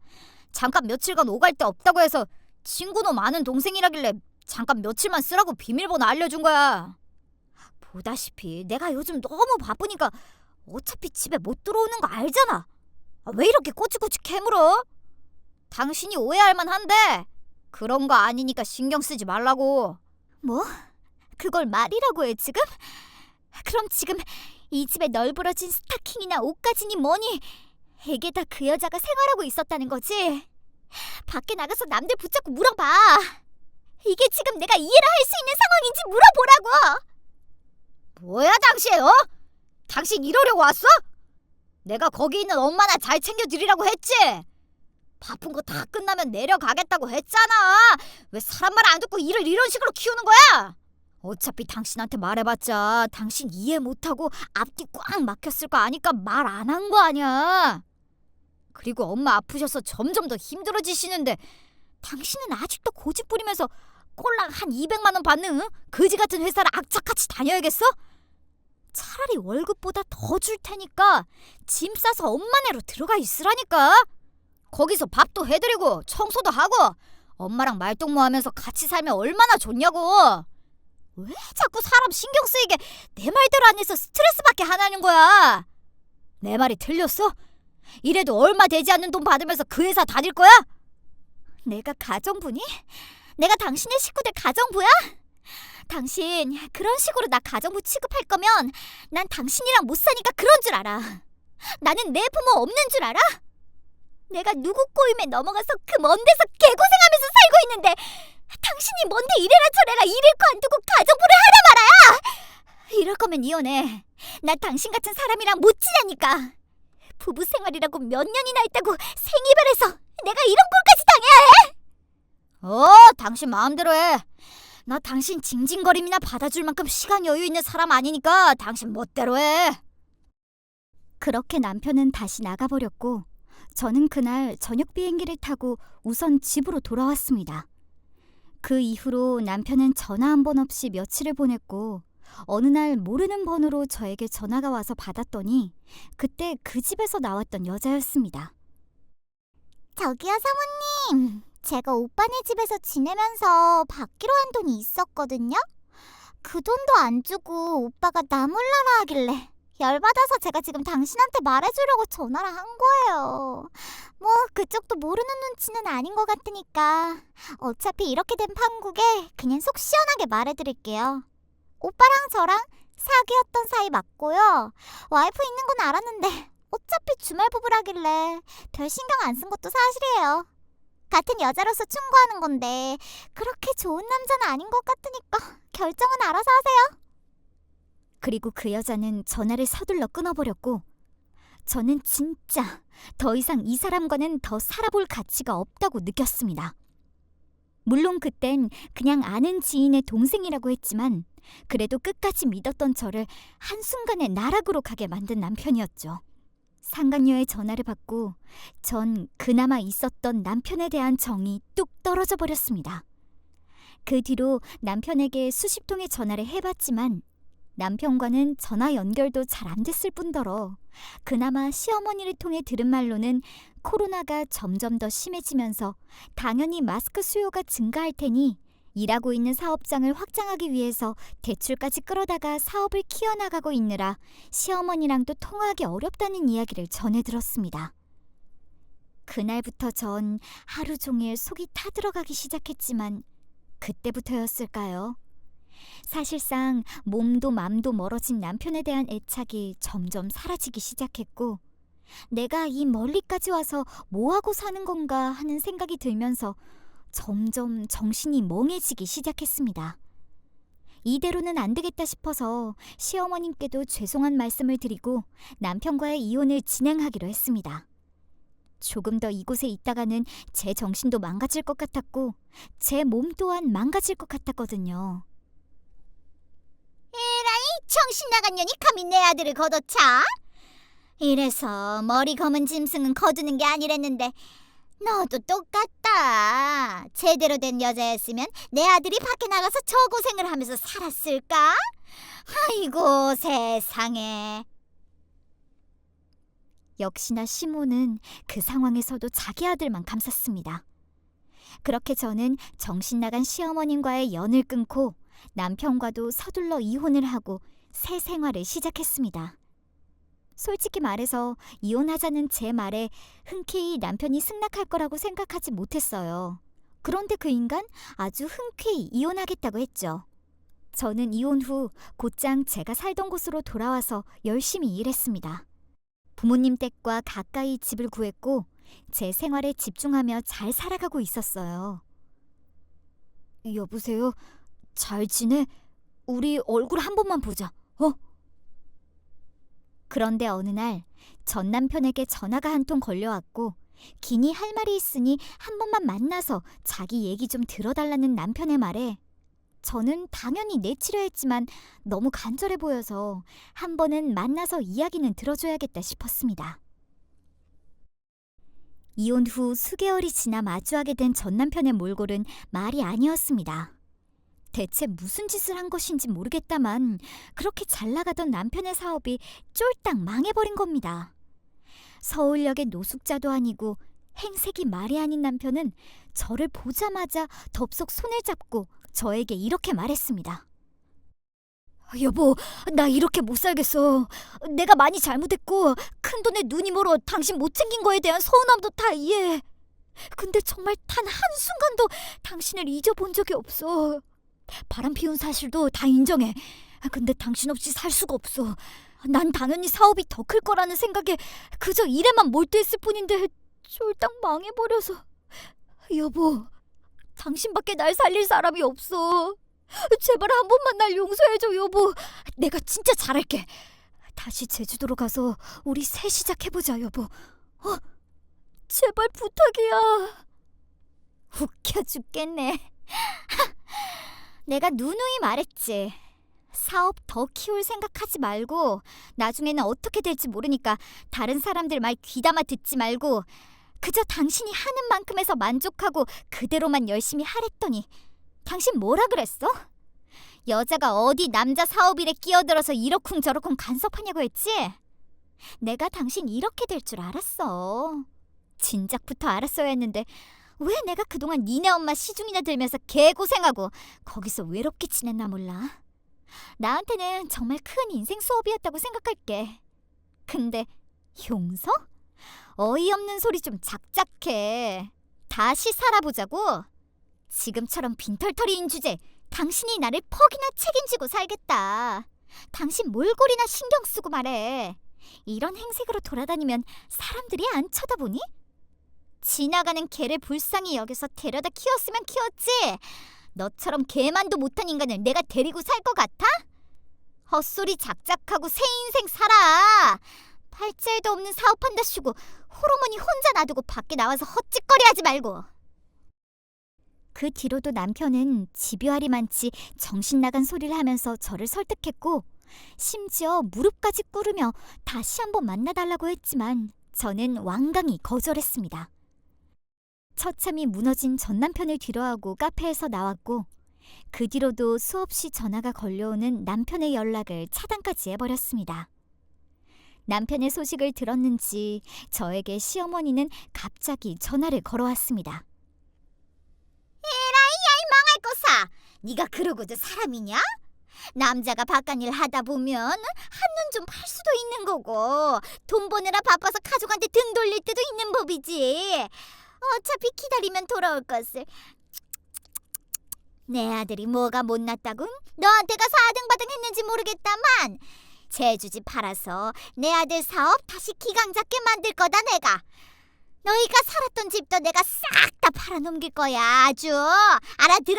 A: 잠깐 며칠간 오갈 데 없다고 해서 친구도 많은 동생이라길래 잠깐 며칠만 쓰라고 비밀번호 알려준 거야. 보다시피 내가 요즘 너무 바쁘니까 어차피 집에 못 들어오는 거 알잖아. 왜 이렇게 꼬치꼬치 캐물어? 당신이 오해할 만한데 그런 거 아니니까 신경 쓰지 말라고. 뭐? 그걸 말이라고 해 지금? 그럼 지금 이 집에 널브러진 스타킹이나 옷가지니 뭐니 이게 다 그 여자가 생활하고 있었다는 거지? 밖에 나가서 남들 붙잡고 물어봐. 이게 지금 내가 이해를 할 수 있는 상황인지 물어보라고. 뭐야 당신? 당신 이러려고 왔어? 내가 거기 있는 엄마나 잘 챙겨드리라고 했지? 바쁜 거 다 끝나면 내려가겠다고 했잖아. 왜 사람 말 안 듣고 일을 이런 식으로 키우는 거야? 어차피 당신한테 말해봤자 당신 이해 못하고 앞뒤 꽉 막혔을 거 아니까 말 안 한 거 아니야. 그리고 엄마 아프셔서 점점 더 힘들어지시는데 당신은 아직도 고집 부리면서 꼴랑 한 200만 원 받는 거지 같은 회사를 악착같이 다녀야겠어? 차라리 월급보다 더 줄 테니까 짐 싸서 엄마네로 들어가 있으라니까. 거기서 밥도 해드리고 청소도 하고 엄마랑 말동무하면서 같이 살면 얼마나 좋냐고. 왜 자꾸 사람 신경 쓰이게 내 말대로 안 해서 스트레스 받게 하냐는 거야. 내 말이 틀렸어? 이래도 얼마 되지 않는 돈 받으면서 그 회사 다닐 거야? 내가 가정부니? 내가 당신의 식구들 가정부야? 당신 그런 식으로 나 가정부 취급할 거면 난 당신이랑 못 사니까 그런 줄 알아. 나는 내 부모 없는 줄 알아? 내가 누구 꼬임에 넘어가서 그 먼 데서 개고생하면서 살고 있는데 당신이 뭔데 이래라 저래라 일을 관두고 가정부를 하라 말아야. 이럴 거면 이혼해. 나 당신 같은 사람이랑 못 지냐니까. 부부 생활이라고 몇 년이나 했다고 생이별해서 내가 이런 꼴까지 당해야 해? 당신 마음대로 해. 나 당신 징징거림이나 받아줄 만큼 시간 여유 있는 사람 아니니까 당신 멋대로 해. 그렇게 남편은 다시 나가버렸고 저는 그날 저녁 비행기를 타고 우선 집으로 돌아왔습니다. 그 이후로 남편은 전화 한 번 없이 며칠을 보냈고 어느 날 모르는 번호로 저에게 전화가 와서 받았더니 그때 그 집에서 나왔던 여자였습니다. 저기요 사모님, 제가 오빠네 집에서 지내면서 받기로 한 돈이 있었거든요. 그 돈도 안 주고 오빠가 나 몰라라 하길래 열받아서 제가 지금 당신한테 말해주려고 전화를 한 거예요. 뭐 그쪽도 모르는 눈치는 아닌 것 같으니까 어차피 이렇게 된 판국에 그냥 속 시원하게 말해드릴게요. 오빠랑 저랑 사귀었던 사이 맞고요. 와이프 있는 건 알았는데 어차피 주말 부부라길래 별 신경 안 쓴 것도 사실이에요. 같은 여자로서 충고하는 건데 그렇게 좋은 남자는 아닌 것 같으니까 결정은 알아서 하세요. 그리고 그 여자는 전화를 서둘러 끊어버렸고 저는 진짜 더 이상 이 사람과는 더 살아볼 가치가 없다고 느꼈습니다. 물론 그땐 그냥 아는 지인의 동생이라고 했지만 그래도 끝까지 믿었던 저를 한순간에 나락으로 가게 만든 남편이었죠. 상간녀의 전화를 받고 전 그나마 있었던 남편에 대한 정이 뚝 떨어져 버렸습니다. 그 뒤로 남편에게 수십 통의 전화를 해봤지만 남편과는 전화 연결도 잘 안 됐을 뿐더러 그나마 시어머니를 통해 들은 말로는 코로나가 점점 더 심해지면서 당연히 마스크 수요가 증가할 테니 일하고 있는 사업장을 확장하기 위해서 대출까지 끌어다가 사업을 키워나가고 있느라 시어머니랑도 통화하기 어렵다는 이야기를 전해 들었습니다. 그날부터 전 하루 종일 속이 타들어가기 시작했지만 그때부터였을까요? 사실상 몸도 맘도 멀어진 남편에 대한 애착이 점점 사라지기 시작했고 내가 이 멀리까지 와서 뭐하고 사는 건가 하는 생각이 들면서 점점 정신이 멍해지기 시작했습니다. 이대로는 안 되겠다 싶어서 시어머님께도 죄송한 말씀을 드리고 남편과의 이혼을 진행하기로 했습니다. 조금 더 이곳에 있다가는 제 정신도 망가질 것 같았고 제 몸 또한 망가질 것 같았거든요.
B: 정신 나간 년이 감히 내 아들을 걷어차? 이래서 머리 검은 짐승은 거두는 게 아니랬는데 너도 똑같다. 제대로 된 여자였으면 내 아들이 밖에 나가서 저 고생을 하면서 살았을까? 아이고 세상에.
A: 역시나 시모는 그 상황에서도 자기 아들만 감쌌습니다. 그렇게 저는 정신 나간 시어머님과의 연을 끊고 남편과도 서둘러 이혼을 하고 새 생활을 시작했습니다. 솔직히 말해서 이혼하자는 제 말에 흔쾌히 남편이 승낙할 거라고 생각하지 못했어요. 그런데 그 인간 아주 흔쾌히 이혼하겠다고 했죠. 저는 이혼 후 곧장 제가 살던 곳으로 돌아와서 열심히 일했습니다. 부모님 댁과 가까이 집을 구했고 제 생활에 집중하며 잘 살아가고 있었어요. 여보세요? 잘 지내? 우리 얼굴 한 번만 보자. 그런데 어느 날 전 남편에게 전화가 한 통 걸려왔고 기니 할 말이 있으니 한 번만 만나서 자기 얘기 좀 들어달라는 남편의 말에 저는 당연히 내치려 했지만 너무 간절해 보여서 한 번은 만나서 이야기는 들어줘야겠다 싶었습니다. 이혼 후 수개월이 지나 마주하게 된 전 남편의 몰골은 말이 아니었습니다. 대체 무슨 짓을 한 것인지 모르겠다만 그렇게 잘 나가던 남편의 사업이 쫄딱 망해버린 겁니다. 서울역의 노숙자도 아니고 행색이 말이 아닌 남편은 저를 보자마자 덥석 손을 잡고 저에게 이렇게 말했습니다. 여보, 나 이렇게 못 살겠어. 내가 많이 잘못했고 큰돈에 눈이 멀어 당신 못 챙긴 거에 대한 서운함도 다 이해해. 근데 정말 단 한순간도 당신을 잊어본 적이 없어. 바람 피운 사실도 다 인정해. 근데 당신 없이 살 수가 없어. 난 당연히 사업이 더 클 거라는 생각에 그저 일에만 몰두했을 뿐인데 쫄딱 망해버려서. 여보, 당신밖에 날 살릴 사람이 없어. 제발 한 번만 날 용서해줘, 여보. 내가 진짜 잘할게. 다시 제주도로 가서 우리 새 시작해보자, 여보. 제발 부탁이야. 웃겨 죽겠네. 내가 누누이 말했지. 사업 더 키울 생각하지 말고 나중에는 어떻게 될지 모르니까 다른 사람들 말 귀담아 듣지 말고 그저 당신이 하는 만큼에서 만족하고 그대로만 열심히 하랬더니 당신 뭐라 그랬어? 여자가 어디 남자 사업일에 끼어들어서 이러쿵저러쿵 간섭하냐고 했지? 내가 당신 이렇게 될 줄 알았어. 진작부터 알았어야 했는데 왜 내가 그동안 니네 엄마 시중이나 들면서 개고생하고 거기서 외롭게 지냈나 몰라. 나한테는 정말 큰 인생 수업이었다고 생각할게. 근데 용서? 어이없는 소리 좀 작작해. 다시 살아보자고? 지금처럼 빈털터리인 주제 당신이 나를 퍽이나 책임지고 살겠다. 당신 몰골이나 신경 쓰고 말해. 이런 행색으로 돌아다니면 사람들이 안 쳐다보니? 지나가는 개를 불쌍히 여겨서 데려다 키웠으면 키웠지. 너처럼 개만도 못한 인간을 내가 데리고 살 것 같아? 헛소리 작작하고 새 인생 살아.
B: 할자에도 없는 사업한다시고 호르몬이 혼자 놔두고 밖에 나와서 헛짓거리하지 말고.
A: 그 뒤로도 남편은 집요할이 많지 정신 나간 소리를 하면서 저를 설득했고 심지어 무릎까지 꿇으며 다시 한번 만나달라고 했지만 저는 완강히 거절했습니다. 처참히 무너진 전 남편을 뒤로하고 카페에서 나왔고 그 뒤로도 수없이 전화가 걸려오는 남편의 연락을 차단까지 해버렸습니다. 남편의 소식을 들었는지 저에게 시어머니는 갑자기 전화를 걸어왔습니다.
B: 할 거사. 네가 그러고도 사람이냐? 남자가 바깥일 하다 보면 한눈 좀 팔 수도 있는 거고 돈 버느라 바빠서 가족한테 등 돌릴 때도 있는 법이지. 어차피 기다리면 돌아올 것을. 내 아들이 뭐가 못났다군? 너한테 가서 아등바등했는지 모르겠다만 제주집 팔아서 내 아들 사업 다시 기강 잡게 만들 거다 내가. 너희가 살았던 집도 내가 싹 다 팔아넘길 거야 아주. 알아들어?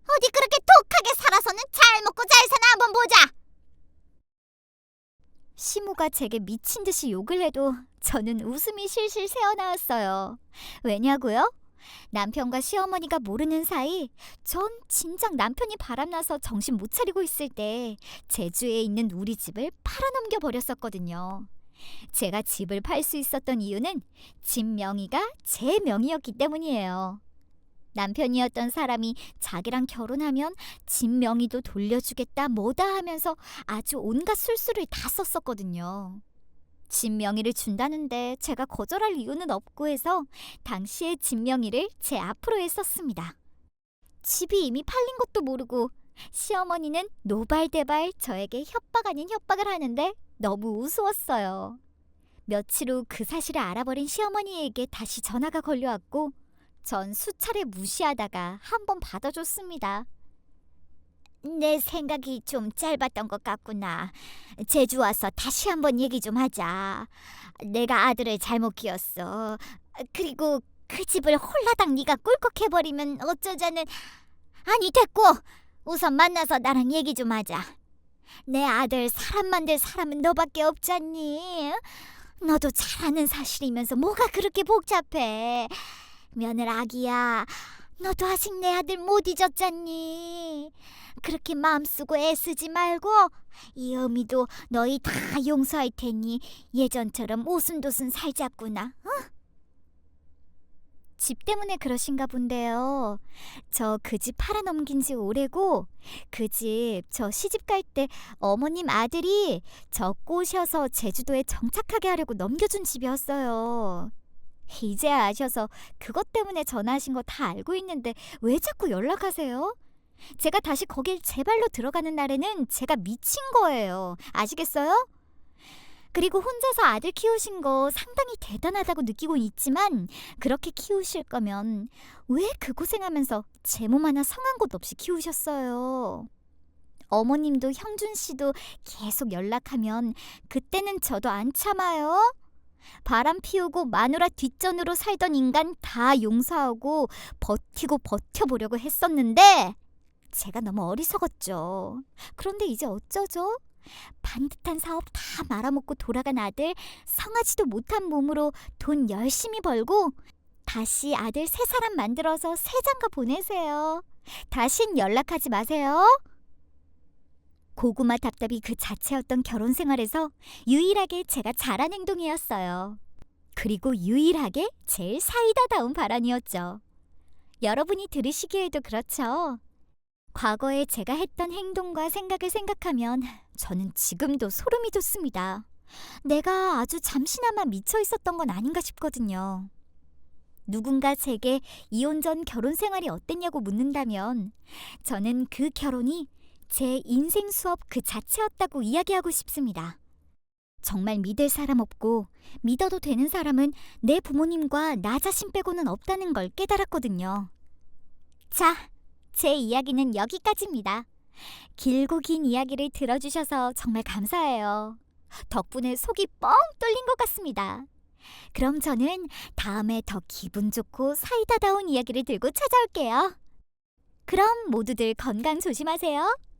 B: 어디 그렇게 독하게 살아서는 잘 먹고 잘 사나 한번 보자.
A: 시모가 제게 미친 듯이 욕을 해도 저는 웃음이 실실 새어나왔어요. 왜냐고요? 남편과 시어머니가 모르는 사이 전 진작 남편이 바람나서 정신 못 차리고 있을 때 제주에 있는 우리 집을 팔아넘겨 버렸었거든요. 제가 집을 팔 수 있었던 이유는 집 명의가 제 명의였기 때문이에요. 남편이었던 사람이 자기랑 결혼하면 집 명의도 돌려주겠다 뭐다 하면서 아주 온갖 술수를 다 썼었거든요. 집 명의를 준다는데 제가 거절할 이유는 없고 해서 당시의 집 명의를 제 앞으로 했었습니다. 집이 이미 팔린 것도 모르고 시어머니는 노발대발 저에게 협박 아닌 협박을 하는데 너무 우스웠어요. 며칠 후 그 사실을 알아버린 시어머니에게 다시 전화가 걸려왔고 전 수차례 무시하다가 한 번 받아줬습니다.
B: 내 생각이 좀 짧았던 것 같구나. 제주 와서 다시 한번 얘기 좀 하자. 내가 아들을 잘못 키웠어. 그리고 그 집을 홀라당 네가 꿀꺽해버리면 어쩌자는. 아니 됐고 우선 만나서 나랑 얘기 좀 하자. 내 아들 사람 만들 사람은 너밖에 없잖니. 너도 잘 아는 사실이면서 뭐가 그렇게 복잡해. 며느라기야, 너도 아직 내 아들 못 잊었잖니. 그렇게 마음 쓰고 애쓰지 말고 이 어미도 너희 다 용서할 테니 예전처럼 오순도순 살자꾸나.
A: 집 때문에 그러신가 본데요. 저 그 집 팔아넘긴 지 오래고 그 집 저 시집 갈 때 어머님 아들이 저 꼬셔서 제주도에 정착하게 하려고 넘겨준 집이었어요. 이제야 아셔서 그것 때문에 전화하신 거 다 알고 있는데 왜 자꾸 연락하세요? 제가 다시 거길 제 발로 들어가는 날에는 제가 미친 거예요. 아시겠어요? 그리고 혼자서 아들 키우신 거 상당히 대단하다고 느끼고 있지만 그렇게 키우실 거면 왜 그 고생하면서 제 몸 하나 성한 곳 없이 키우셨어요? 어머님도 형준 씨도 계속 연락하면 그때는 저도 안 참아요. 바람 피우고 마누라 뒷전으로 살던 인간 다 용서하고 버티고 버텨보려고 했었는데 제가 너무 어리석었죠. 그런데 이제 어쩌죠? 반듯한 사업 다 말아먹고 돌아간 아들, 성하지도 못한 몸으로 돈 열심히 벌고 다시 아들 세 사람 만들어서 새 장가 보내세요. 다신 연락하지 마세요. 고구마 답답이 그 자체였던 결혼 생활에서 유일하게 제가 잘한 행동이었어요. 그리고 유일하게 제일 사이다다운 발언이었죠. 여러분이 들으시기에도 그렇죠? 과거에 제가 했던 행동과 생각을 생각하면 저는 지금도 소름이 돋습니다. 내가 아주 잠시나마 미쳐 있었던 건 아닌가 싶거든요. 누군가 제게 이혼 전 결혼 생활이 어땠냐고 묻는다면 저는 그 결혼이 제 인생 수업 그 자체였다고 이야기하고 싶습니다. 정말 믿을 사람 없고 믿어도 되는 사람은 내 부모님과 나 자신 빼고는 없다는 걸 깨달았거든요. 자, 제 이야기는 여기까지입니다. 길고 긴 이야기를 들어주셔서 정말 감사해요. 덕분에 속이 뻥 뚫린 것 같습니다. 그럼 저는 다음에 더 기분 좋고 사이다다운 이야기를 들고 찾아올게요. 그럼 모두들 건강 조심하세요.